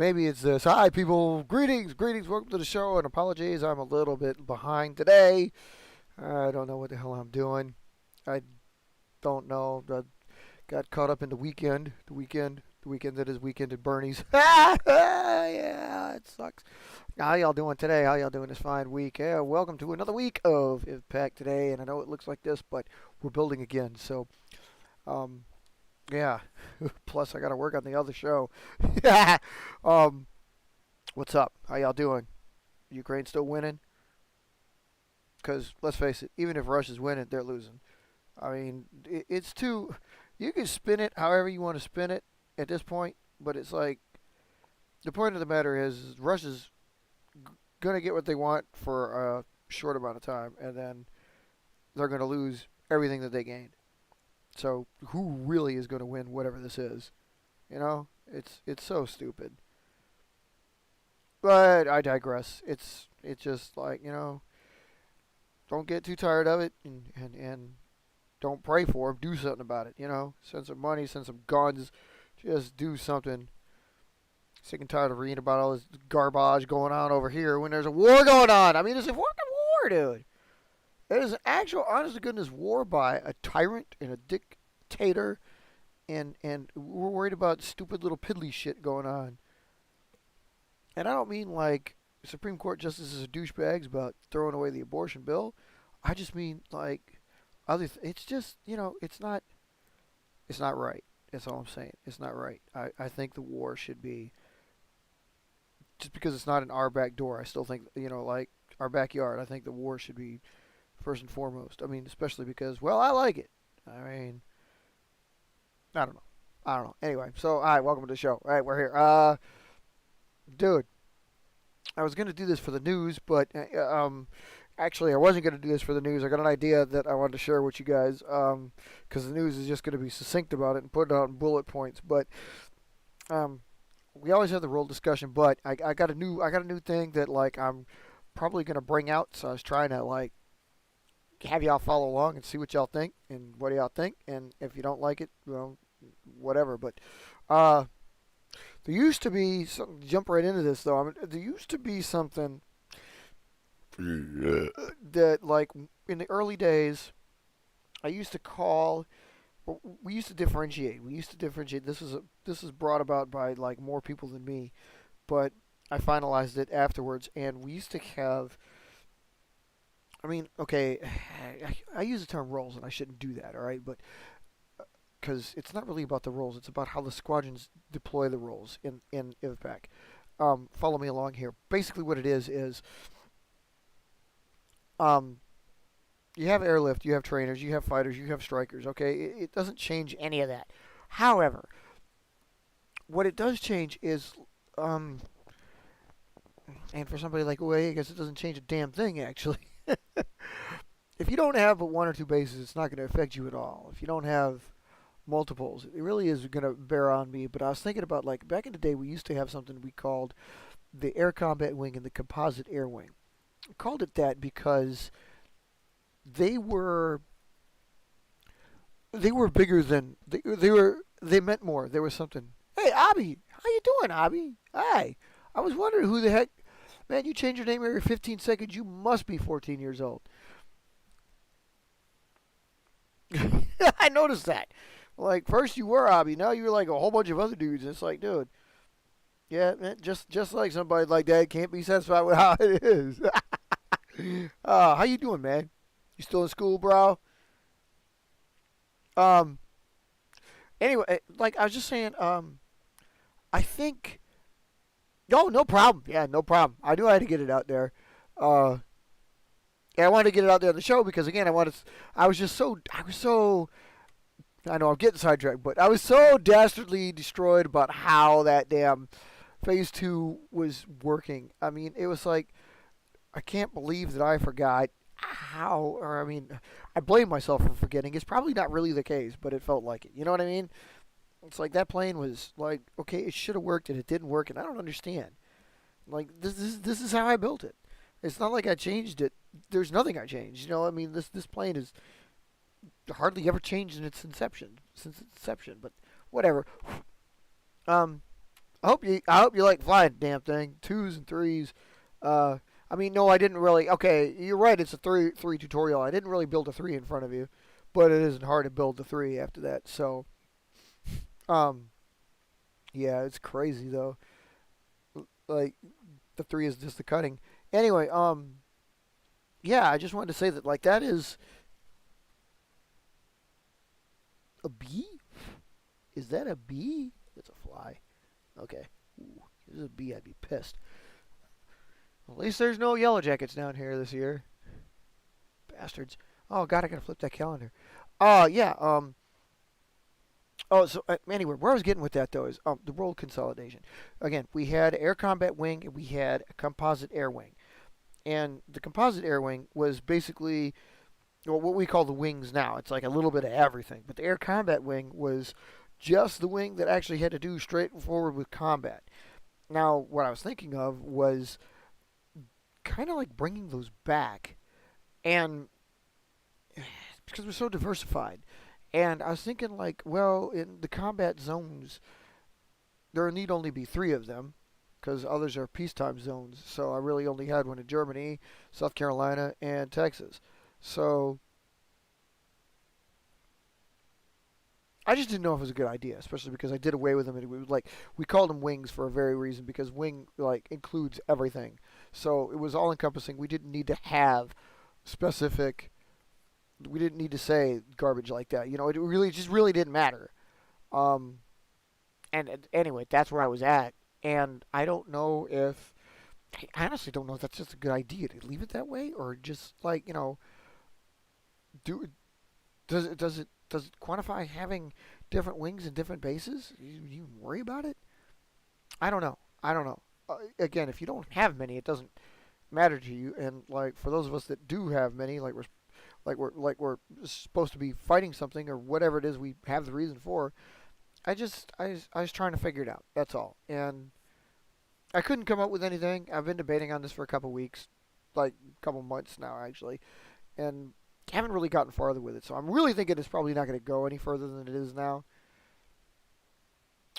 Maybe it's this. Hi, people. Greetings. Greetings. Welcome to the show. And apologies, I'm a little bit behind today. I don't know what the hell I'm doing. I don't know. I got caught up in the weekend. The weekend that is Weekend at Bernie's. Yeah, it sucks. How y'all doing today? How y'all doing this fine week? Yeah, welcome to another week of IVPAC today. And I know it looks like this, but we're building again. So, um, yeah. Plus, I got to work on the other show. um, what's up? How y'all doing? Ukraine still winning? Because let's face it, even if Russia's winning, they're losing. I mean, it's too. You can spin it however you want to spin it at this point, but it's like the point of the matter is Russia's gonna get what they want for a short amount of time, and then they're gonna lose everything that they gained. So who really is gonna win whatever this is? You know, it's so stupid. But I digress. It's just like don't get too tired of it, and don't pray for them. Do something about it. Send some money, send some guns, just do something. Sick and tired of reading about all this garbage going on over here when there's a war going on. I mean, it's a fucking war, dude. It is an actual, honest to goodness, war by a tyrant and a dictator, and we're worried about stupid little piddly shit going on. And I don't mean like Supreme Court justices are douchebags about throwing away the abortion bill. I just mean like it's just it's not right. That's all I'm saying. It's not right. I think the war should be just because it's not in our back door. I still think like our backyard. I think the war should be first and foremost. I mean, especially because I like it. I mean, I don't know. I don't know. Anyway, so all right, welcome to the show. All right, we're here. Dude, I was gonna do this for the news, but actually, I wasn't gonna do this for the news. I got an idea that I wanted to share with you guys, because the news is just gonna be succinct about it and put it out in bullet points. But we always have the role discussion, but I got a new thing that like I'm probably gonna bring out. So I was trying to like have y'all follow along and see what y'all think and what do y'all think, and if you don't like it, whatever. But there used to be something. Jump right into this though. I mean, there used to be something that, like, in the early days, I used to call. We used to differentiate. This is brought about by like more people than me, but I finalized it afterwards. And we used to have. I mean, okay, I use the term roles, and I shouldn't do that. All right, but because it's not really about the roles. It's about how the squadrons deploy the roles in IVPAC. Follow me along here. Basically, what it is you have airlift, you have trainers, you have fighters, you have strikers. Okay, it doesn't change any of that. However, what it does change is, and for somebody like, well, I guess it doesn't change a damn thing actually. If you don't have but one or two bases, it's not going to affect you at all. If you don't have multiples, it really is going to bear on me. But I was thinking about, like, back in the day, we used to have something we called the Air Combat Wing and the Composite Air Wing. We called it that because they were bigger than they meant more. There was something. Hey, Abby, how you doing, Abby? Hi. I was wondering who the heck. Man, you change your name every 15 seconds. You must be 14 years old. I noticed that. Like, first you were Abby, now you're like a whole bunch of other dudes. And it's like, dude, yeah, man, just like somebody like that can't be satisfied with how it is. How you doing, man? You still in school, bro? Um. Anyway, like I was just saying, I think. No, no problem. Yeah, no problem. I knew I had to get it out there. Uh, yeah, I wanted to get it out there on the show because again, I was so. I know I'm getting sidetracked, but I was so dastardly destroyed about how that damn Phase 2 was working. I mean, it was like, I can't believe that I forgot how, or I mean, I blame myself for forgetting. It's probably not really the case, but it felt like it. You know what I mean? It's like that plane was like, okay, it should have worked and it didn't work, and I don't understand. Like, this is how I built it. It's not like I changed it. There's nothing I changed. I mean, this plane is hardly ever changed since its inception. But whatever. Um, I hope you like flying the damn thing. Twos and threes. Uh, I mean, no, I didn't really. Okay, you're right. It's a three tutorial. I didn't really build a three in front of you, but it isn't hard to build the three after that. So, um, yeah, it's crazy though. Like the three is just the cutting. Anyway, yeah, I just wanted to say that like that is a bee. Is that a bee? It's a fly. Okay. Ooh, if it was a bee, I'd be pissed. At least there's no yellow jackets down here this year. Bastards. Oh god, I gotta flip that calendar. Yeah. Oh, so anyway, where I was getting with that though is the role consolidation. Again, we had air combat wing and we had a composite air wing, and the composite air wing was basically well, what we call the wings now. It's like a little bit of everything, but the air combat wing was just the wing that actually had to do straightforward with combat. Now, what I was thinking of was kind of like bringing those back, and because we're so diversified. And I was thinking, like, well, in the combat zones, there need only be three of them, because others are peacetime zones. So I really only had one in Germany, South Carolina, and Texas. So I just didn't know if it was a good idea, especially because I did away with them. And we called them wings for a very reason because wing like includes everything. So it was all encompassing. We didn't need to have specific. We didn't need to say garbage like that. You know, it really just really didn't matter. Um, and anyway, that's where I was at, and I don't know if I honestly don't know if that's just a good idea to leave it that way or just like do does it quantify having different wings and different bases? You worry about it? I don't know. I don't know. Again, if you don't have many, it doesn't matter to you. And like for those of us that do have many, like we're supposed to be fighting something or whatever it is we have the reason for. I was trying to figure it out. That's all. And I couldn't come up with anything. I've been debating on this for a couple weeks, like a couple months now actually, and haven't really gotten farther with it. So I'm really thinking it's probably not going to go any further than it is now.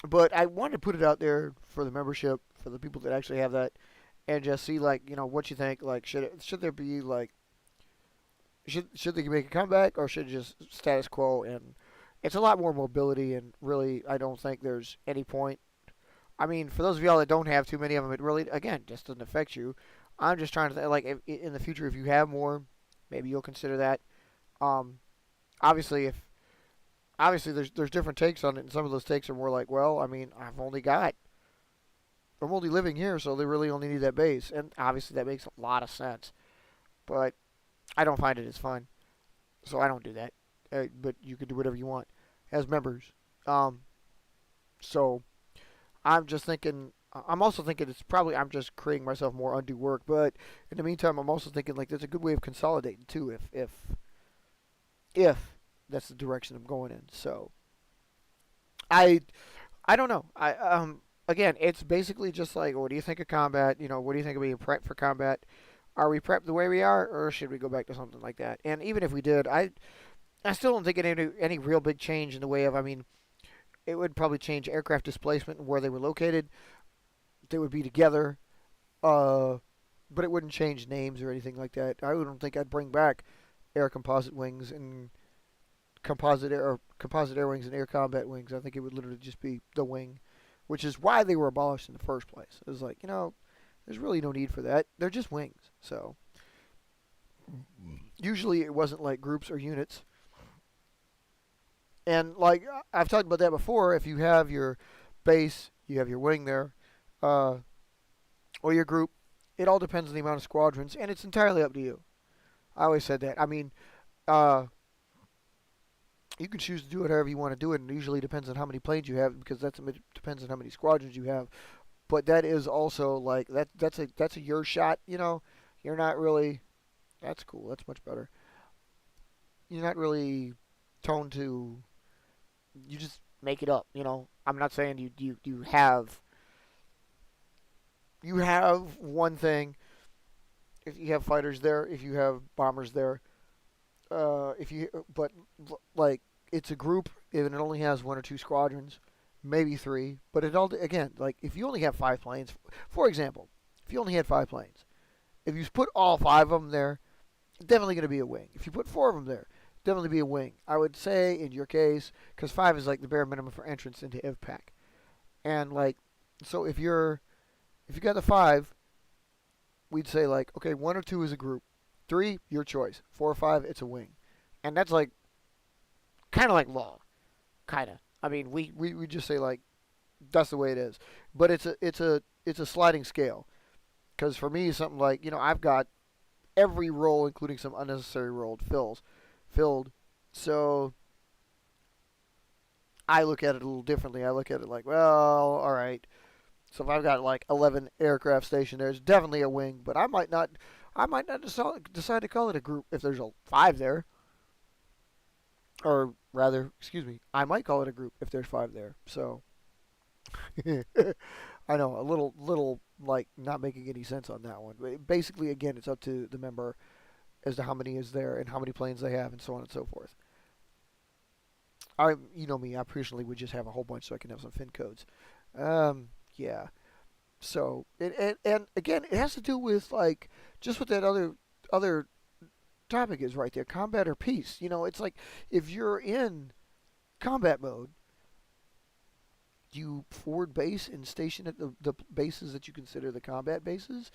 But I wanted to put it out there for the membership, for the people that actually have that, and just see like what you think. Like should there be like should they make a comeback or should it just status quo? And it's a lot more mobility, and really I don't think there's any point. I mean, for those of y'all that don't have too many of them, it really again just doesn't affect you. I'm just trying to like if, in the future if you have more, maybe you'll consider that. Um, obviously if obviously there's different takes on it, and some of those takes are more like, well, I mean, I'm only living here, so they really only need that base, and obviously that makes a lot of sense. But I don't find it as fun, so I don't do that. But you can do whatever you want as members. Um, so I'm just thinking. I'm also thinking it's probably I'm just creating myself more undue work. But in the meantime, I'm also thinking like there's a good way of consolidating too, if that's the direction I'm going in. So I I don't know. I again, it's basically just like, what do you think of combat? What do you think of being prepped for combat? Are we prepped the way we are, or should we go back to something like that? And even if we did, I still don't think it any real big change in the way of. I mean, it would probably change aircraft displacement and where they were located. They would be together, uh, but it wouldn't change names or anything like that. I don't think I'd bring back air composite wings and composite air wings and air combat wings. I think it would literally just be the wing, which is why they were abolished in the first place. It was like there's really no need for that. They're just wings. So usually it wasn't like groups or units. And like I've talked about that before, if you have your base, you have your wing there, uh, or your group, it all depends on the amount of squadrons, and it's entirely up to you. I always said that. I mean, uh, you can choose to do it however you want to do it, and it usually depends on how many planes you have because it depends on how many squadrons you have. But that is also like that's a your shot. You're not really. That's cool. That's much better. You're not really toned to. You just make it up. I'm not saying you have one thing. If you have fighters there, if you have bombers there, if you but like it's a group and it only has one or two squadrons, maybe three. But it all again, like if you only have five planes, for example, if you only had five planes, if you put all five of them there, definitely going to be a wing. If you put four of them there, definitely be a wing. I would say in your case, because five is like the bare minimum for entrance into IVPAC, and like so if you got the five, we'd say like okay, one or two is a group, three your choice, four or five it's a wing, and that's like kind of like law, kind of. I mean, we just say like that's the way it is, but it's a sliding scale. Because for me, something like I've got every role, including some unnecessary role, filled. So I look at it a little differently. I look at it like, well, all right. So if I've got like 11 aircraft stationed, there's definitely a wing, but I might not decide to call it a group if there's a five there, or rather, excuse me, I might call it a group if there's five there. So I know a little like not making any sense on that one. But basically, again, it's up to the member as to how many is there and how many planes they have and so on and so forth. You know me, I personally would just have a whole bunch so I can have some fin codes. Yeah. So and again, it has to do with like just what that other topic is right there, combat or peace. It's like if you're in combat mode, you forward base and station at the bases that you consider the combat bases,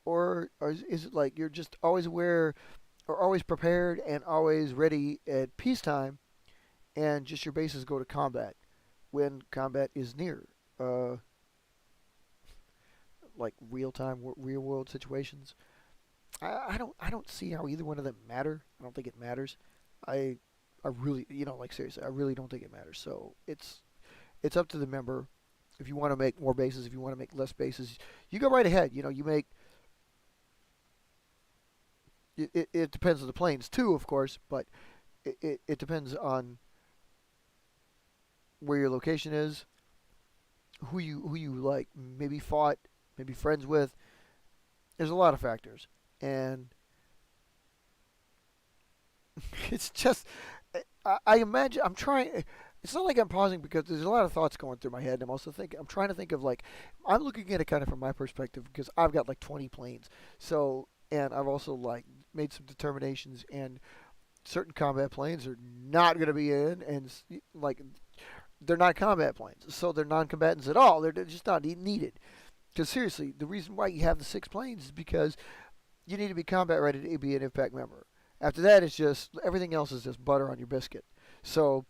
or is it like you're just always aware or always prepared and always ready at peacetime, and just your bases go to combat when combat is near, uh, like real time, real world situations. I don't see how either one of them matter. I don't think it matters. I I really like seriously, I really don't think it matters. So it's up to the member. If you want to make more bases, if you want to make less bases, you go right ahead. You make it depends on the planes too, of course, but it depends on where your location is, who you like maybe fought, maybe friends with. There's a lot of factors, and it's just I imagine I'm trying. It's not like I'm pausing because there's a lot of thoughts going through my head. I'm also thinking. I'm trying to think of like I'm looking at it kind of from my perspective because I've got like 20 planes. So and I've also like made some determinations, and certain combat planes are not going to be in, and like they're not combat planes, so they're non-combatants at all. They're just not needed. Because seriously, the reason why you have the six planes is because you need to be combat ready to be an impact member. After that, it's just everything else is just butter on your biscuit. So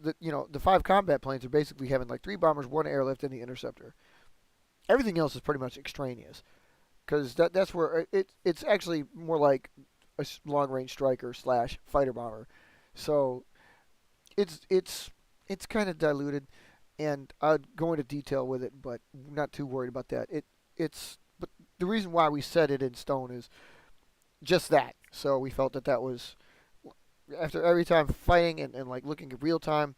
the five combat planes are basically having like three bombers, one airlift, and the interceptor. Everything else is pretty much extraneous because that's where it's actually more like a long range striker slash fighter bomber. So it's kind of diluted, and I'd go into detail with it, but not too worried about that. It's but the reason why we set it in stone is just that. So we felt that was after every time fighting and like looking at real time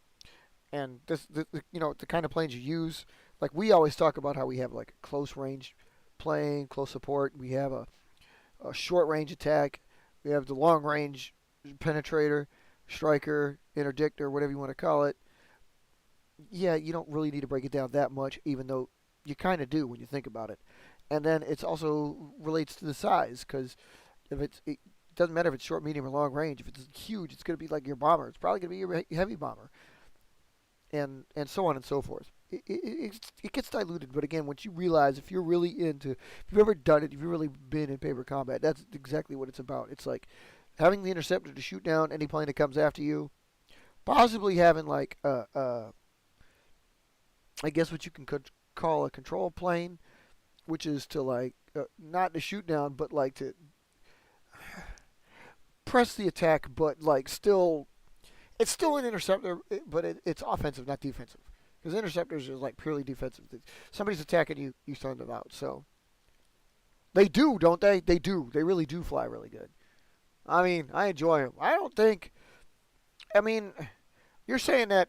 and the kind of planes you use. Like we always talk about how we have like a close range plane, close support. We have a short range attack. We have the long range penetrator, striker, interdictor, whatever you want to call it. Yeah, you don't really need to break it down that much, even though you kind of do when you think about it. And then it's also relates to the size because it doesn't matter if it's short, medium, or long range. If it's huge, it's going to be like your bomber. It's probably going to be your heavy bomber, and so on and so forth. It gets diluted, but again, once you realize if you're really into, if you've ever done it, if you've really been in paper combat, that's exactly what it's about. It's like having the interceptor to shoot down any plane that comes after you, possibly having like I guess what you can call a control plane, which is to like not to shoot down, but like to press the attack, but like still, it's still an interceptor, but it's offensive, not defensive. Because interceptors are like purely defensive. Somebody's attacking you, you send them out. So they do, don't they? They do. They really do fly really good. I mean, I enjoy them. I don't think. I mean, you're saying that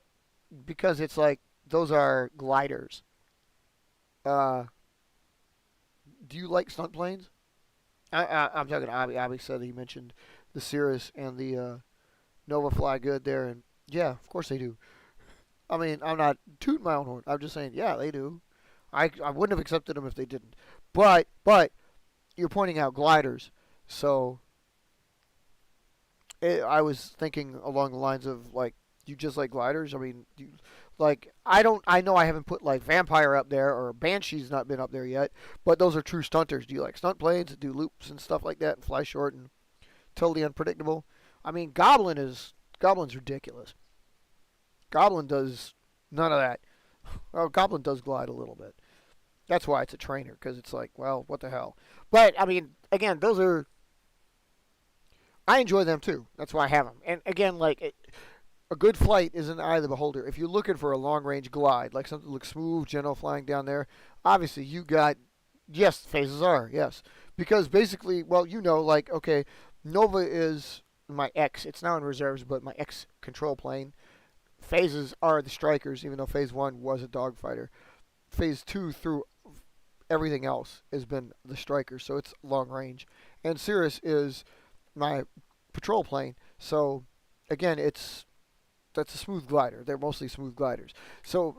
because it's like those are gliders. Uh, do you like stunt planes? I'm talking to Abby. Abby said he mentioned the Cirrus and the Nova fly good there, and yeah, of course they do. I mean, I'm not tooting my own horn. I'm just saying, yeah, they do. I wouldn't have accepted them if they didn't. But you're pointing out gliders, so I was thinking along the lines of like, you just like gliders. I mean, like I don't. I know I haven't put like vampire up there or banshee's not been up there yet, but those are true stunters. Do you like stunt planes? Do loops and stuff like that, and fly short and totally unpredictable? I mean, Goblin's ridiculous. Goblin does none of that. Well, Goblin does glide a little bit. That's why it's a trainer, because it's like, well, what the hell? But I mean, again, those are. I enjoy them too. That's why I have them. And again, like a good flight is an eye of the beholder. If you're looking for a long range glide, like something that looks smooth, gentle, flying down there, obviously you got yes, phases are yes, because basically, well, like okay, Nova is my X. It's now in reserves, but my X control plane. Phases are the strikers, even though phase one was a dogfighter. Phase two through everything else has been the strikers, so it's long range. And Cirrus is my patrol plane. So again, that's a smooth glider. They're mostly smooth gliders. So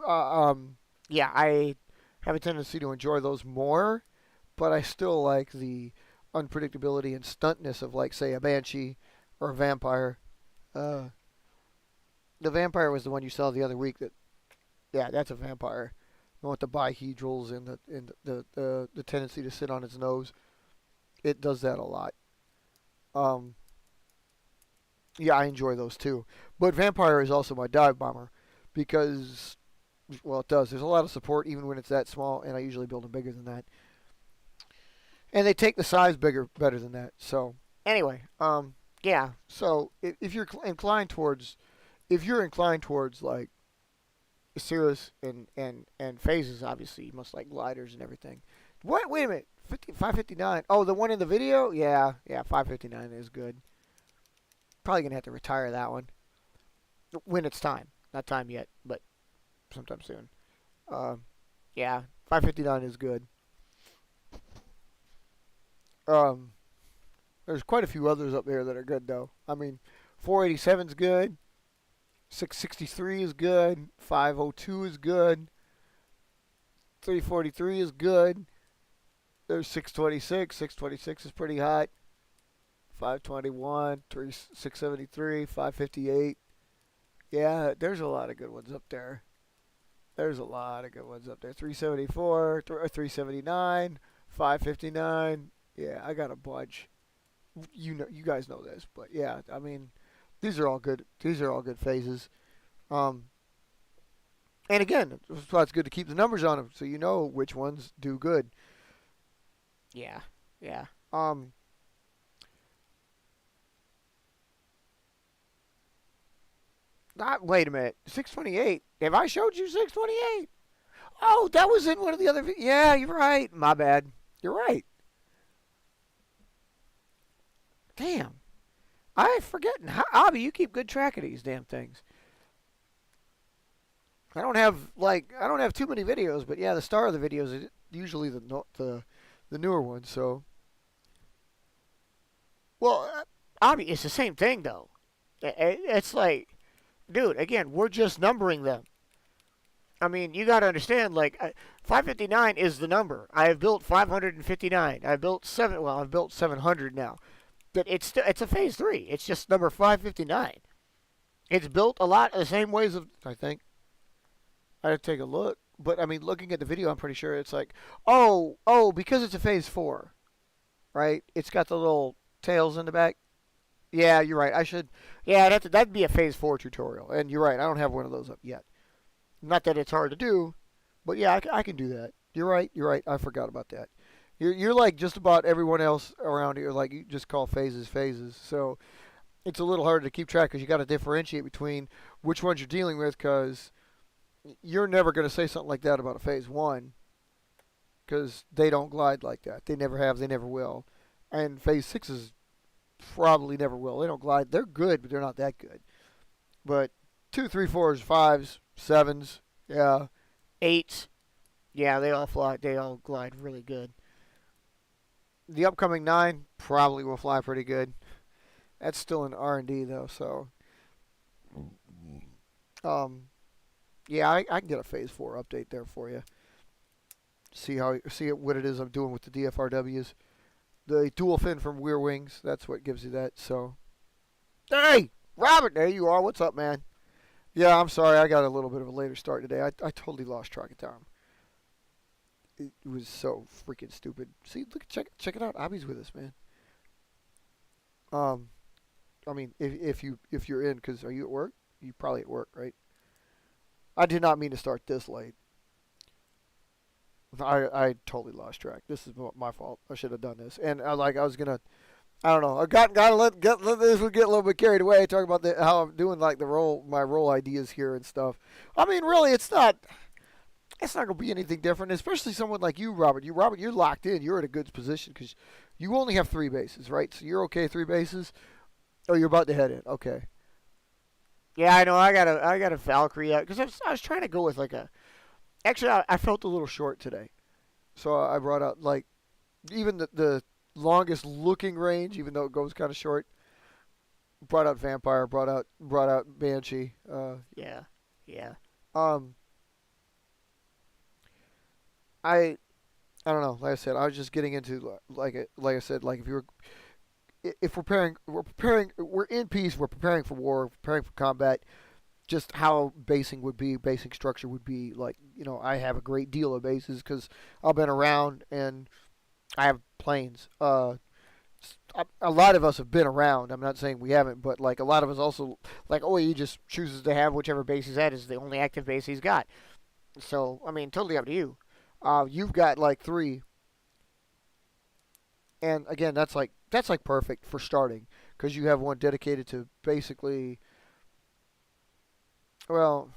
yeah, I have a tendency to enjoy those more, but I still like the unpredictability and stuntness of like say a banshee or a vampire. Uh, the vampire was the one you saw the other week. That yeah, that's a vampire. The one with the bihedrals and the tendency to sit on its nose. It does that a lot. Um, yeah, I enjoy those too. But Vampire is also my dive bomber because, well, it does. There's a lot of support even when it's that small, and I usually build them bigger than that. And they take the size better than that. So anyway, yeah. So if you're inclined towards, if you're inclined towards like Cirrus and phases, obviously you must like gliders and everything. What? Wait a minute. 559. Oh, the one in the video? Yeah, 559 is good. Probably gonna have to retire that one when it's time. Not time yet, but sometime soon. Yeah, 559 is good. Um, there's quite a few others up there that are good though. I mean, 487 is good. 663 is good. 502 is good. 343 is good. There's 626. 626 is pretty hot. 521, 673, 558. Yeah, there's a lot of good ones up there. There's a lot of good ones up there. 374, 379, 559. Yeah, I got a bunch. You guys know this, but yeah, I mean, these are all good. These are all good phases. Um, and again, that's why it's good to keep the numbers on them, so you know which ones do good. Yeah, yeah. Not wait a minute. 628. Have I showed you 628? Oh, that was in one of the other. Yeah, you're right. My bad. You're right. Damn. I forgetting. Abby, you keep good track of these damn things. I don't have too many videos, but yeah, the star of the videos is usually the newer ones. So well, Abby, it's the same thing though. It's like, dude, again, we're just numbering them. I mean, you got to understand, like, 559 is the number. I have built 559. I've built I've built 700 now. But it's a phase 3. It's just number 559. It's built a lot of the same ways of, I think. I had to take a look. But, I mean, looking at the video, I'm pretty sure it's like, because it's a phase 4, right? It's got the little tails in the back. Yeah, you're right. I should, yeah, that'd be a phase 4 tutorial. And you're right, I don't have one of those up yet. Not that it's hard to do, but yeah, I can do that. You're right. You're right. I forgot about that. You're like just about everyone else around here. Like you just call phases phases. So it's a little harder to keep track because you got to differentiate between which ones you're dealing with. Because you're never going to say something like that about a phase 1 because they don't glide like that. They never have. They never will. And phase 6s probably never will. They don't glide. They're good, but they're not that good. But 2, 3, 4s, 5s, 7s, yeah, 8s, yeah, they all fly. They all glide really good. The upcoming 9 probably will fly pretty good. That's still in R&D though, so um, Yeah, I can get a Phase 4 update there for you. See what it is I'm doing with the DFRWs. The dual fin from Weir Wings. That's what gives you that. So, hey, Robert, there you are. What's up, man? Yeah, I'm sorry. I got a little bit of a later start today. I totally lost track of time. It was so freaking stupid. See, look, check it out. Abby's with us, man. Um, I mean, if you're in, because are you at work? You probably at work, right? I did not mean to start this late. I totally lost track. This is my fault. I should have done this. And I was gonna. I don't know. I gotta let this one get a little bit carried away. Talking about how I'm doing like my role ideas here and stuff. I mean, really, it's not. It's not gonna be anything different. Especially someone like you, Robert. Robert, you're locked in. You're in a good position because you only have three bases, right? So you're okay 3 bases. Oh, you're about to head in. Okay. Yeah, I know. I got a Valkyrie because I was trying to go with like a. Actually, I felt a little short today, so I brought out like even the longest looking range, even though it goes kind of short. Brought out Vampire, brought out Banshee. Yeah, yeah. Um, I I don't know. Like I said, I was just getting into like I said, like if we're in peace, we're preparing for war, preparing for combat. Just how basing structure would be like. I have a great deal of bases because I've been around and I have planes. A lot of us have been around. I'm not saying we haven't, but like a lot of us also like. Oh, he just chooses to have whichever base he's at is the only active base he's got. So I mean, totally up to you. You've got like three, and again, that's like perfect for starting because you have one dedicated to basically. Well,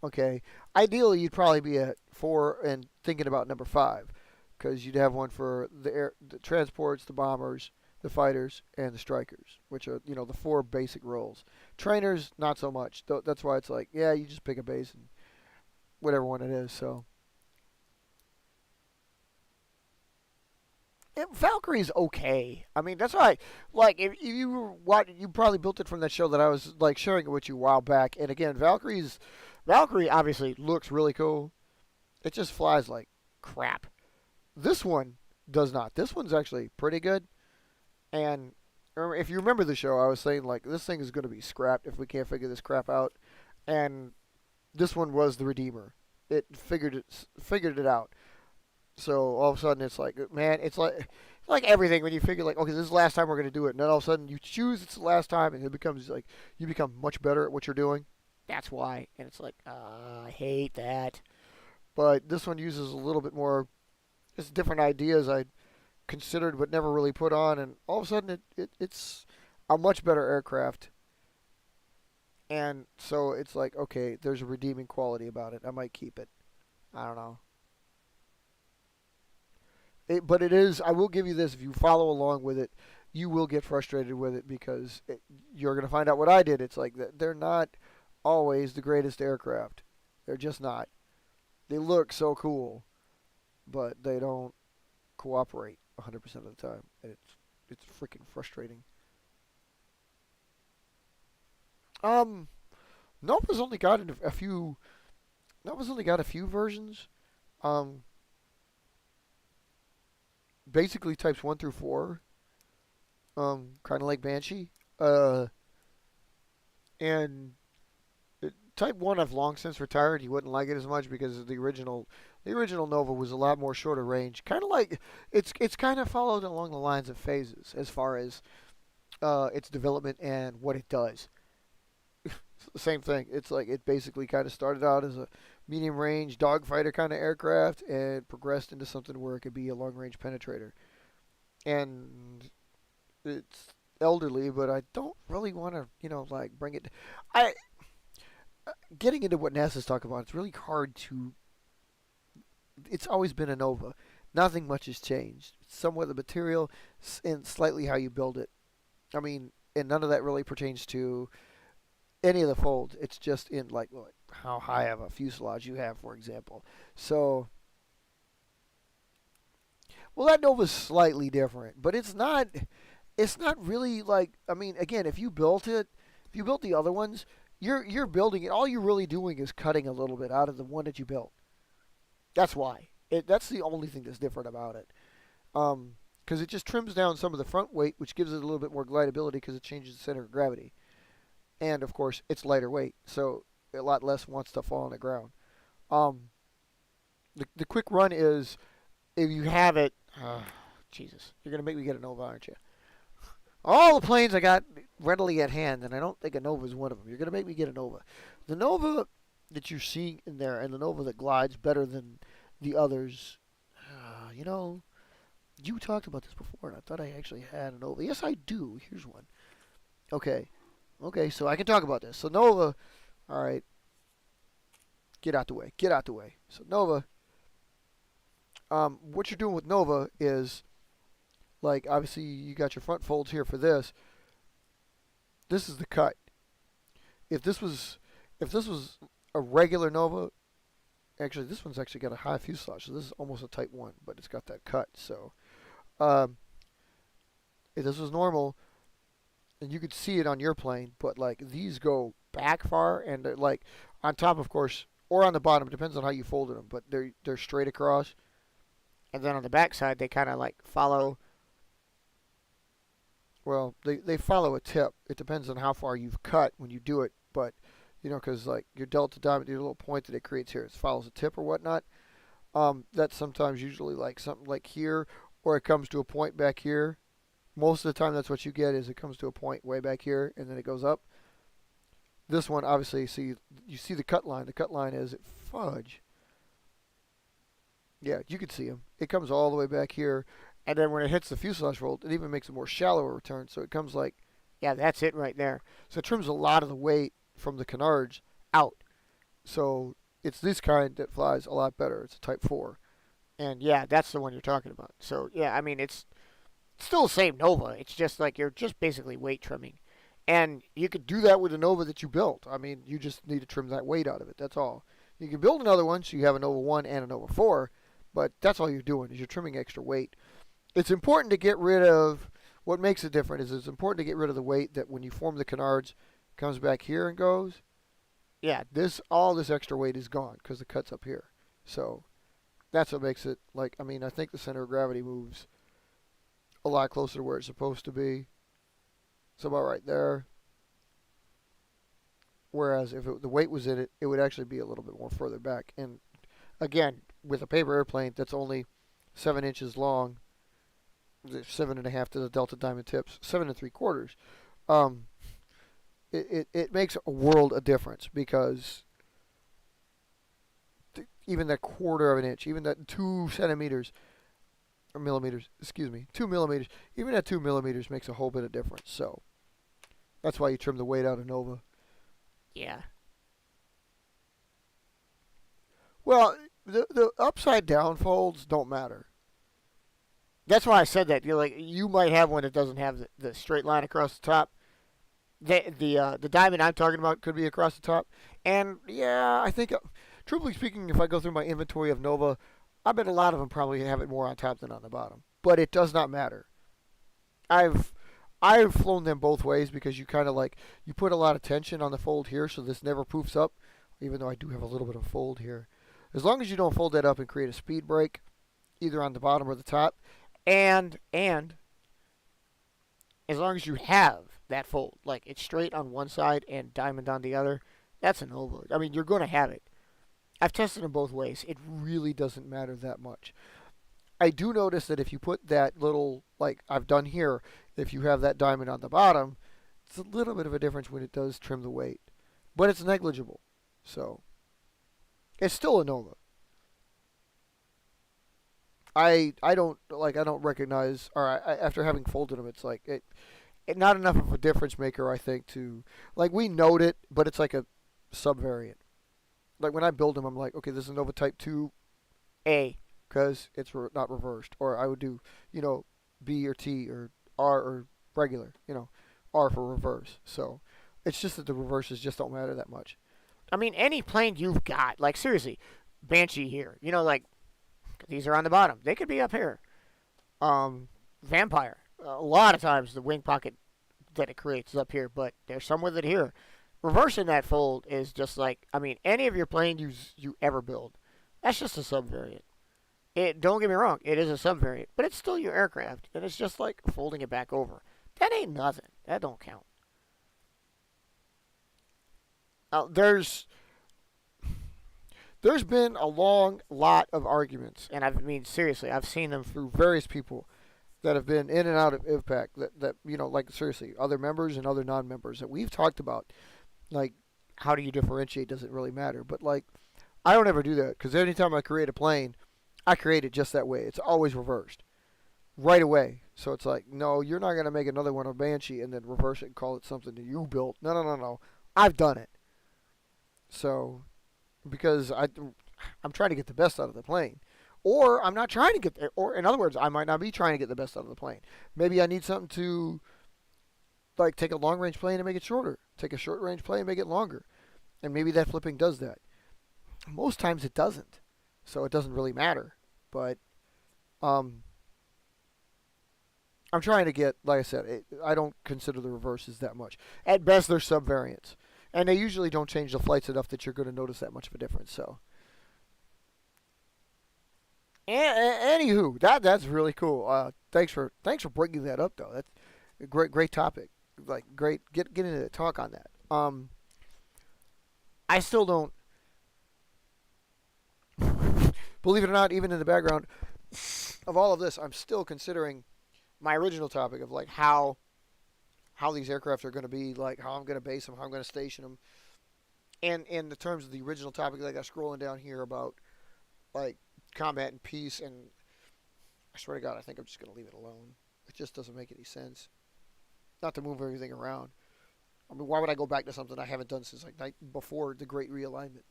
okay. Ideally, you'd probably be at 4 and thinking about number 5, because you'd have one for the transports, the bombers, the fighters, and the strikers, which are the four basic roles. Trainers, not so much. That's why it's like, yeah, you just pick a base and whatever one it is. So Valkyrie's okay. I mean, that's why. Like, if you were you probably built it from that show that I was like sharing it with you a while back. And again, Valkyrie obviously looks really cool. It just flies like crap. This one does not. This one's actually pretty good. And if you remember the show, I was saying like this thing is going to be scrapped if we can't figure this crap out. And this one was the redeemer. It figured it out. So all of a sudden it's like, man, it's like everything when you figure like, okay, this is the last time we're going to do it, and then all of a sudden you choose it's the last time, and it becomes like you become much better at what you're doing. That's why, and it's like, I hate that. But this one uses a little bit more, just different ideas I considered but never really put on, and all of a sudden it's a much better aircraft. And so it's like, okay, there's a redeeming quality about it. I might keep it. I don't know. But it is. I will give you this: if you follow along with it, you will get frustrated with it because you're going to find out what I did. It's like they're not always the greatest aircraft. They're just not. They look so cool, but they don't cooperate 100% of the time, and it's freaking frustrating. Um, Nova's only got a few. Nova's only got a few versions. Um, Basically types 1 through 4. Kind of like Banshee. Uh, and Type 1 I've long since retired. He wouldn't like it as much because the original Nova was a lot more shorter range. Kind of like it's kind of followed along the lines of phases as far as its development and what it does. Same thing. It's like it basically kind of started out as a medium range dogfighter kind of aircraft and progressed into something where it could be a long range penetrator. And it's elderly, but I don't really want to, like bring it. I Getting into what NASA's talking about. It's really hard to. It's always been a Nova. Nothing much has changed. Somewhat the material and slightly how you build it. I mean, and none of that really pertains to any of the folds. It's just in like how high of a fuselage you have, for example. So, well, that Nova's slightly different, but it's not. It's not really like. I mean, again, if you built the other ones, You're building it. All you're really doing is cutting a little bit out of the one that you built. That's why. That's the only thing that's different about it. Because it just trims down some of the front weight, which gives it a little bit more glidability because it changes the center of gravity. And of course, it's lighter weight, so a lot less wants to fall on the ground. Um, the quick run is if you have it. Jesus, you're gonna make me get a Nova, aren't you? All the planes I got readily at hand, and I don't think a Nova is one of them. You're gonna make me get a Nova. The Nova that you're seeing in there, and the Nova that glides better than the others. You know, you talked about this before, and I thought I actually had a Nova. Yes, I do. Here's one. Okay, okay, so I can talk about this. So Nova, all right, get out the way. Get out the way. So Nova, what you're doing with Nova is like obviously you got your front folds here for this. This is the cut. If this was a regular Nova, actually this one's actually got a high fuselage, so this is almost a Type 1, but it's got that cut. So um, if this was normal, and you could see it on your plane, but like these go back far and they're like on top, of course, or on the bottom. It depends on how you folded them, but they're straight across, and then on the back side they kind of like follow. Well, they follow a tip. It depends on how far you've cut when you do it, but you know, because like your delta diamond, your little point that it creates here, it follows a tip or whatnot. That's sometimes usually like something like here, or it comes to a point back here. Most of the time, that's what you get is it comes to a point way back here, and then it goes up. This one, obviously, you see the cut line. The cut line is fudge. Yeah, you can see them. It comes all the way back here, and then when it hits the fuselage fold, it even makes a more shallower return. So it comes like, yeah, that's it right there. So it trims a lot of the weight from the canards out. So it's this kind that flies a lot better. It's a Type 4. And yeah, that's the one you're talking about. So yeah, I mean, it's still the same Nova. It's just like you're just basically weight trimming. And you could do that with the Nova that you built. I mean, you just need to trim that weight out of it. That's all. You can build another one so you have a Nova 1 and a Nova 4, but that's all you're doing is you're trimming extra weight. It's important to get rid of what makes it different is it's important to get rid of the weight that when you form the canards comes back here and goes. Yeah, all this extra weight is gone because the cut's up here. So that's what makes it like I mean, I think the center of gravity moves a lot closer to where it's supposed to be. It's about right there. Whereas if the weight was in it, it would actually be a little bit more further back. And again, with a paper airplane that's only 7 inches long, 7.5 to the Delta Diamond tips, 7 3/4. It makes a world of difference because even that quarter of an inch, even that 2 centimeters or millimeters, 2 millimeters, even that 2 millimeters makes a whole bit of difference. So that's why you trim the weight out of Nova. Yeah. Well, the upside down folds don't matter. That's why I said that. You're like you might have one that doesn't have the straight line across the top. The diamond I'm talking about could be across the top. And yeah, I think truthfully speaking, if I go through my inventory of Nova, I bet a lot of them probably have it more on top than on the bottom. But it does not matter. I've flown them both ways because you kind of like you put a lot of tension on the fold here, so this never poofs up. Even though I do have a little bit of fold here, as long as you don't fold that up and create a speed break, either on the bottom or the top, and as long as you have that fold, like it's straight on one side and diamond on the other, that's a Nova. I mean, you're going to have it. I've tested them both ways. It really doesn't matter that much. I do notice that if you put that little, like I've done here, if you have that diamond on the bottom, it's a little bit of a difference when it does trim the weight. But it's negligible. So, it's still a Nova. I don't recognize, or after having folded them, it's like, it not enough of a difference maker, I think, to, like we note it, but it's like a subvariant. Like when I build them, I'm like, okay, this is a Nova Type 2A, because it's not reversed. Or I would do, B or T or R or regular, R for reverse. So it's just that the reverses just don't matter that much. I mean, any plane you've got, like seriously, Banshee here, like these are on the bottom. They could be up here. Vampire. A lot of times the wing pocket that it creates is up here, but there's some with it here. reversing that fold is just like, I mean, any of your plane you ever build, that's just a subvariant. It, don't get me wrong, it is a subvariant, but it's still your aircraft, and it's just like folding it back over. That ain't nothing. That don't count. Now, there's been a long lot of arguments, and I mean seriously, I've seen them through various people that have been in and out of IVPAC. That like seriously, other members and other non-members that we've talked about. Like, how do you differentiate? Doesn't really matter. But like, I don't ever do that because anytime I create a plane, I create it just that way. It's always reversed right away. So it's like, no, you're not gonna make another one of Banshee and then reverse it and call it something that you built. No, no, no, no. I've done it. So because I'm trying to get the best out of the plane. Or I'm not trying to get there. Or in other words, I might not be trying to get the best out of the plane. Maybe I need something to like take a long range plane and make it shorter. Take a short range plane and make it longer. And maybe that flipping does that. Most times it doesn't. So it doesn't really matter. But um, I'm trying to get, like I said, I don't consider the reverses that much. At best, they're subvariants. And they usually don't change the flights enough that you're going to notice that much of a difference. So, anywho, that's really cool. Thanks for bringing that up, though. That's a great topic. Like great, get into the talk on that. I still don't believe it or not. Even in the background of all of this, I'm still considering my original topic of like how these aircraft are going to be, like how I'm going to base them, how I'm going to station them, and in the terms of the original topic that I got scrolling down here about like combat and peace, and I swear to God, I think I'm just going to leave it alone. It just doesn't make any sense. Not to move everything around. I mean, why would I go back to something I haven't done since like before the Great Realignment?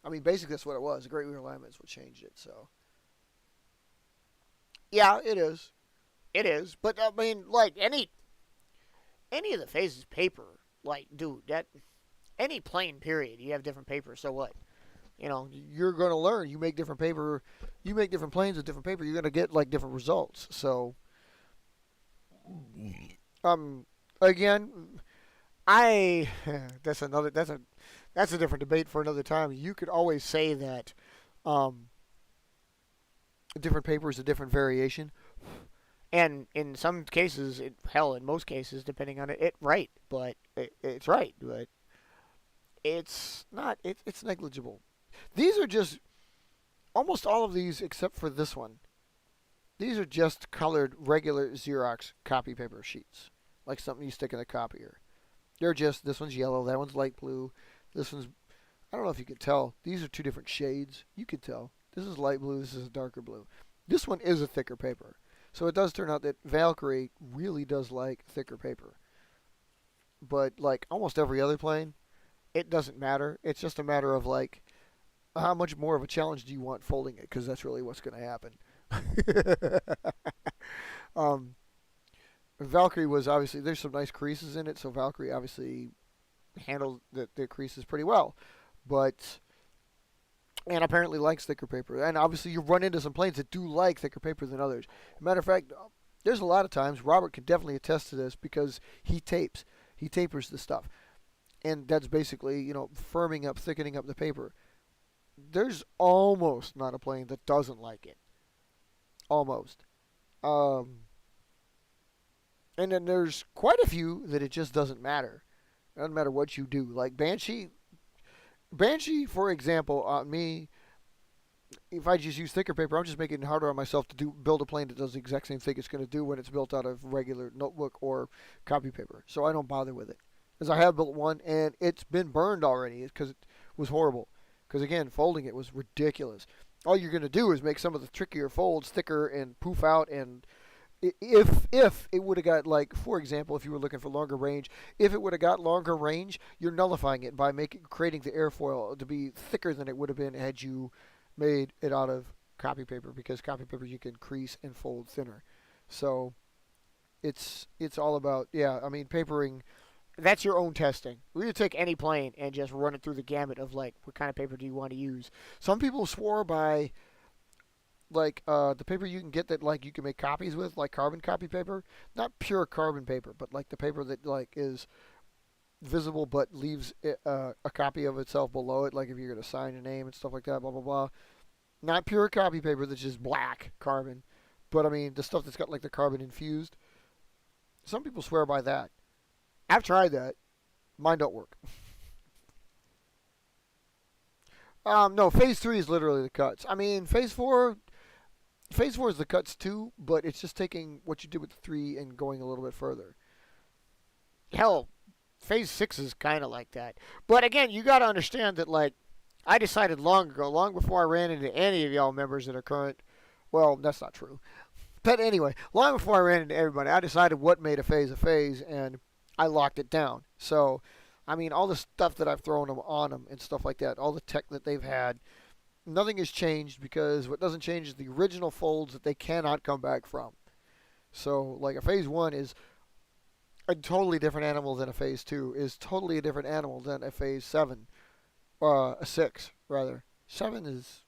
I mean, basically that's what it was. The Great Realignment is what changed it. So, yeah, it is. It is. But I mean, like any of the phases paper, like dude, that any plane period, you have different paper. So what? You're gonna learn. You make different paper. You make different planes with different paper. You're gonna get like different results. So, um, again, I that's a different debate for another time. You could always say that um, a different paper is a different variation, and in some cases, hell, in most cases, depending on it right, but it's right, but it's not. It's negligible. These are just almost all of these except for this one. These are just colored regular Xerox copy paper sheets, like something you stick in a copier. They're just this one's yellow, that one's light blue, this one's I don't know if you could tell. These are two different shades. You could tell. This is light blue, this is darker blue. This one is a thicker paper. So it does turn out that Valkyrie really does like thicker paper. But like almost every other plane, it doesn't matter. It's just a matter of like how much more of a challenge do you want folding it, because that's really what's going to happen. um, Valkyrie was obviously there's some nice creases in it, so Valkyrie obviously handled the creases pretty well, but and apparently likes thicker paper. And obviously you run into some planes that do like thicker paper than others. Matter of fact, there's a lot of times Robert can definitely attest to this because he tapers the stuff, and that's basically firming up, thickening up the paper. There's almost not a plane that doesn't like it, almost. Um, and then there's quite a few that it just doesn't matter. It doesn't matter what you do. Like Banshee, for example, on me, if I just use thicker paper, I'm just making it harder on myself to build a plane that does the exact same thing it's going to do when it's built out of regular notebook or copy paper. So I don't bother with it. As I have built one, and it's been burned already because it was horrible. Because again, folding it was ridiculous. All you're going to do is make some of the trickier folds thicker and poof out. And if it would have got, like, for example, if you were looking for longer range, if it would have got longer range, you're nullifying it by creating the airfoil to be thicker than it would have been had you made it out of copy paper, because copy paper you can crease and fold thinner. So it's all about, yeah, I mean, papering, that's your own testing. We could take any plane and just run it through the gamut of like, what kind of paper do you want to use? Some people swore by like the paper you can get that like you can make copies with, like carbon copy paper, not pure carbon paper, but like the paper that like is visible but leaves a copy of itself below it, like if you're going to sign a name and stuff like that, blah, blah, blah. Not pure copy paper that's just black carbon, but I mean, the stuff that's got like the carbon infused. Some people swear by that. I've tried that. Mine don't work. No, phase 3 is literally the cuts. I mean, phase 4 is the cuts too, but it's just taking what you did with the 3 and going a little bit further. Hell, phase 6 is kind of like that. But again, you got to understand that, like, I decided long ago, long before I ran into any of y'all members that are current. Well, that's not true. But anyway, long before I ran into everybody, I decided what made a phase, and I locked it down. So, I mean, all the stuff that I've thrown them on them and stuff like that, all the tech that they've had, nothing has changed because what doesn't change is the original folds that they cannot come back from. So, like a phase 1 is a totally different animal than a phase 2, is totally a different animal than a phase 7, a 6 rather. 7 is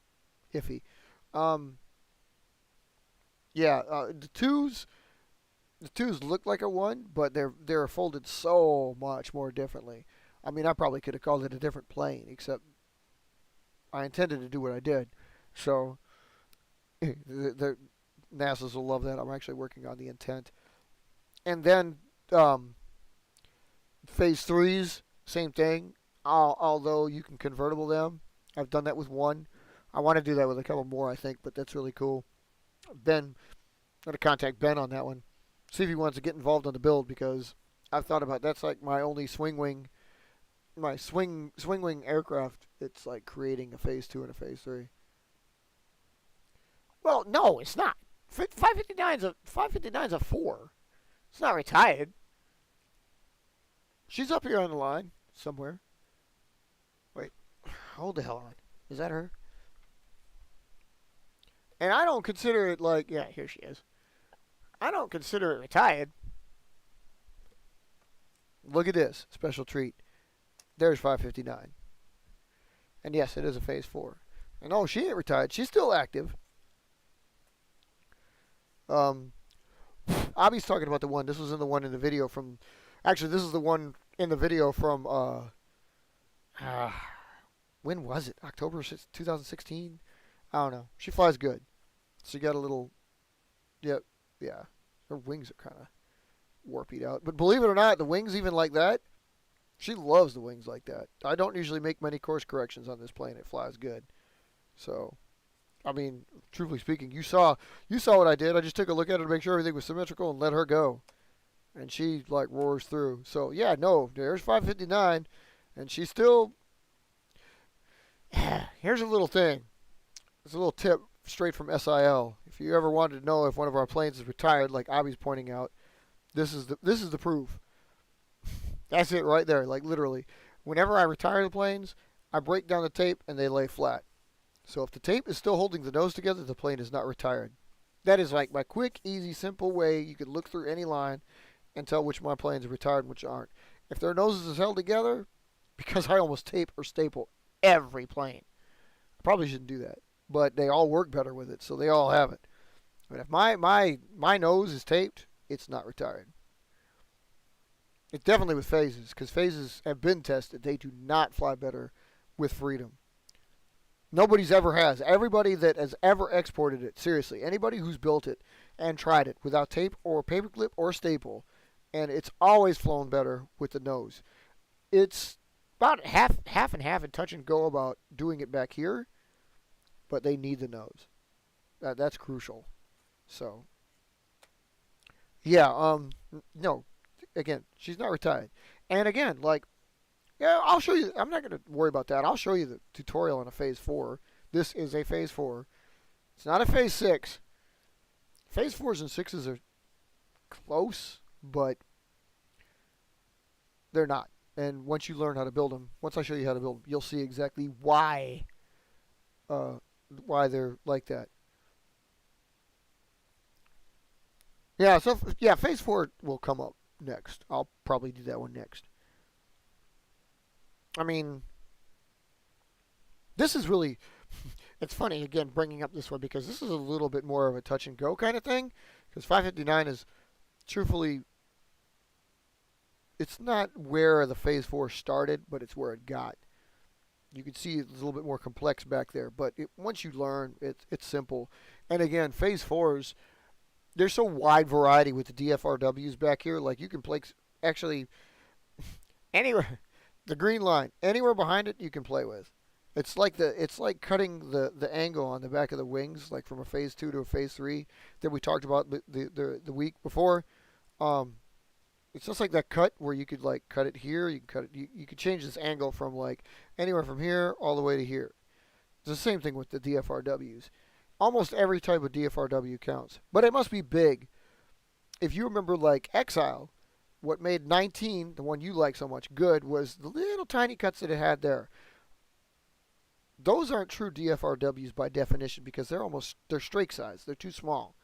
iffy. Um, yeah, the twos look like a 1, but they're folded so much more differently. I mean, I probably could have called it a different plane, except I intended to do what I did. So the NASA's will love that. I'm actually working on the intent. And then um, phase threes, same thing. Although you can convertible them, I've done that with 1. I want to do that with a couple more, I think, but that's really cool. Ben, got to contact Ben on that one. See if he wants to get involved on the build because I've thought about that's like my only swing wing, my swing wing aircraft. It's like creating a phase 2 and a phase 3. Well, no, it's not. 559's a 4. It's not retired. She's up here on the line somewhere. Wait, hold the hell on. Is that her? And I don't consider it like, yeah, here she is. I don't consider it retired. Look at this special treat. There's 559. And yes, it is a phase 4. And oh, she ain't retired. She's still active. Abby's talking about the one. This was in the one in the video from. Actually, this is the one in the video from. When was it? October 2016? I don't know. She flies good. She got a little. Yep. Yeah. Her wings are kind of warped out. But believe it or not, the wings even like that. She loves the wings like that. I don't usually make many course corrections on this plane. It flies good. So, I mean, truthfully speaking, you saw what I did. I just took a look at it to make sure everything was symmetrical and let her go. And she like roars through. So, yeah, no, there's 559 and she's still here's a little thing. It's a little tip straight from SIL. If you ever wanted to know if one of our planes is retired, like Abby's pointing out, this is the proof. That's it right there, like literally. Whenever I retire the planes, I break down the tape and they lay flat. So if the tape is still holding the nose together, the plane is not retired. That is like my quick, easy, simple way you could look through any line and tell which of my planes are retired and which aren't. If their noses is held together, because I almost tape or staple every plane. I probably shouldn't do that. But they all work better with it, so they all have it. But if my nose is taped, it's not retired. It's definitely with phases, because phases have been tested. They do not fly better with freedom. Nobody's ever has. Everybody that has ever exported it, seriously, anybody who's built it and tried it without tape or paperclip or staple, and it's always flown better with the nose. It's about half and half and touch and go about doing it back here, but they need the nose. That's crucial. So, yeah, no, again, she's not retired. And again, like, yeah, I'll show you. I'm not going to worry about that. I'll show you the tutorial on a phase 4. This is a phase 4. It's not a phase 6. Phase 4s and 6s are close, but they're not. And once you learn how to build them, once I show you how to build them, you'll see exactly why they're like that. Yeah, so yeah, phase 4 will come up next. I'll probably do that one next. I mean, this is really, it's funny, again, bringing up this one because this is a little bit more of a touch and go kind of thing. Because 559 is, truthfully, it's not where the Phase 4 started, but it's where it got. You can see it's a little bit more complex back there, but once you learn, it's simple. And again, Phase 4s, there's so wide variety with the DFRWs back here. Like you can place actually anywhere, the green line, anywhere behind it, you can play with. It's like cutting the angle on the back of the wings, like from a phase 2 to a phase 3 that we talked about the week before. Um, it's just like that cut where you could like cut it here, you can cut it, you could change this angle from like anywhere from here all the way to here. It's the same thing with the DFRWs. Almost every type of DFRW counts, but it must be big. If you remember like Exile, what made 19, the one you like so much, good was the little tiny cuts that it had there. Those aren't true DFRWs by definition because they're strake size. They're too small.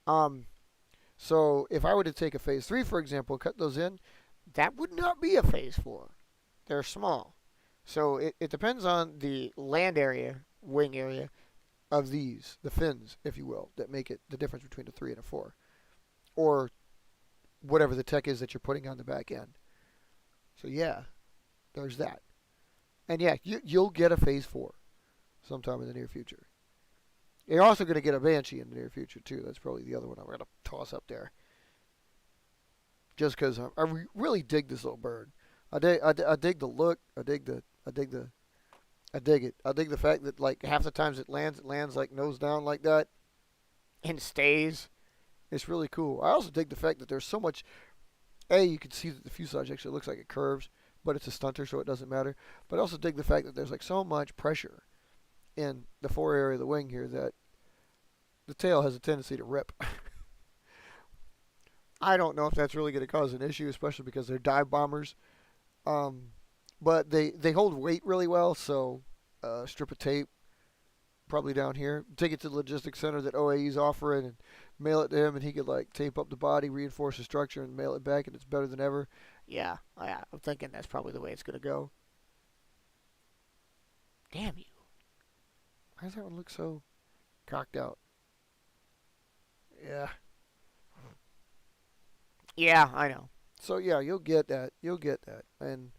Um, so if I were to take a phase 3, for example, cut those in, that would not be a phase 4. They're small. So it depends on the land area, wing area of these, the fins, if you will, that make it the difference between a 3 and a 4. Or whatever the tech is that you're putting on the back end. So yeah, there's that. And yeah, you'll get a phase 4 sometime in the near future. You're also going to get a Banshee in the near future too. That's probably the other one I'm going to toss up there. Just because really dig this little bird. I dig the look. I dig it. I dig the fact that like half the times it lands like nose down like that, and stays. It's really cool. I also dig the fact that there's so much. You can see that the fuselage actually looks like it curves, but it's a stunter, so it doesn't matter. But I also dig the fact that there's like so much pressure in the fore area of the wing here that the tail has a tendency to rip. I don't know if that's really going to cause an issue, especially because they're dive bombers. But they hold weight really well, so strip of tape probably down here. Take it to the logistics center that OAE's offering and mail it to him, and he could like tape up the body, reinforce the structure, and mail it back, and it's better than ever. Yeah, I'm thinking that's probably the way it's going to go. Damn you. Why does that one look so cocked out? Yeah. Yeah, I know. So yeah, you'll get that. You'll get that. And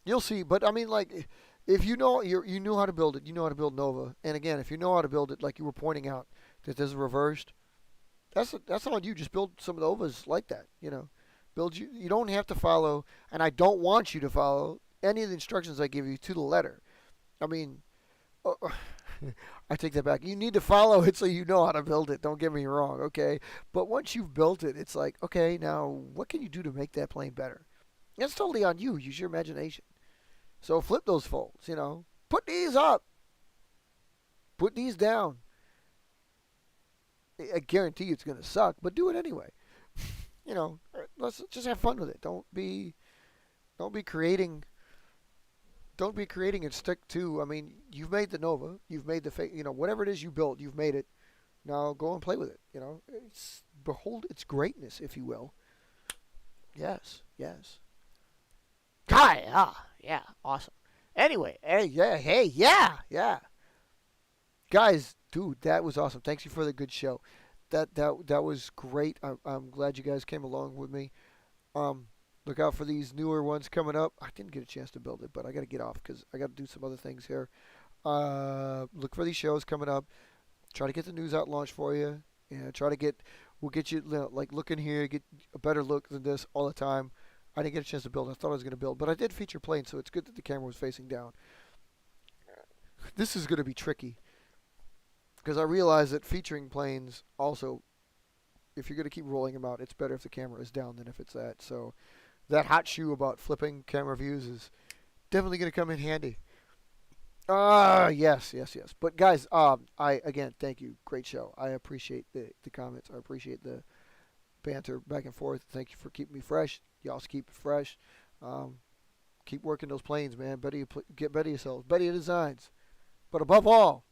you'll see. But I mean, like, if you know you know how to build it, you know how to build Nova. And again, if you know how to build it, like you were pointing out, that this is reversed. That's on you. Just build some Novas like that. You know, build you. You don't have to follow, and I don't want you to follow any of the instructions I give you to the letter. I mean, oh, I take that back. You need to follow it so you know how to build it. Don't get me wrong, okay? But once you've built it, it's like, okay, now what can you do to make that plane better? That's totally on you. Use your imagination. So flip those folds, you know. Put these up. Put these down. I guarantee you it's going to suck, but do it anyway. You know, let's just have fun with it. Don't be creating and stick to. I mean, you've made the Nova, you've made the whatever it is you built, you've made it. Now go and play with it. You know, behold its greatness, if you will. Yes, yes. Hi, yeah, awesome. Anyway, yeah. Guys, dude, that was awesome. Thanks you for the good show. That was great. I'm glad you guys came along with me. Look out for these newer ones coming up. I didn't get a chance to build it, but I got to get off because I got to do some other things here. Look for these shows coming up. Try to get the news out launch for you. Yeah, we'll get you like looking here, get a better look than this all the time. I didn't get a chance to build. I thought I was going to build, but I did feature planes, so it's good that the camera was facing down. This is going to be tricky because I realize that featuring planes also, if you're going to keep rolling them out, it's better if the camera is down than if it's that. So that hot shoe about flipping camera views is definitely going to come in handy. Yes. But guys, I again thank you. Great show. I appreciate the comments. I appreciate the banter back and forth. Thank you for keeping me fresh. You also keep it fresh. Keep working those planes, man. Get better yourselves. Better your designs. But above all,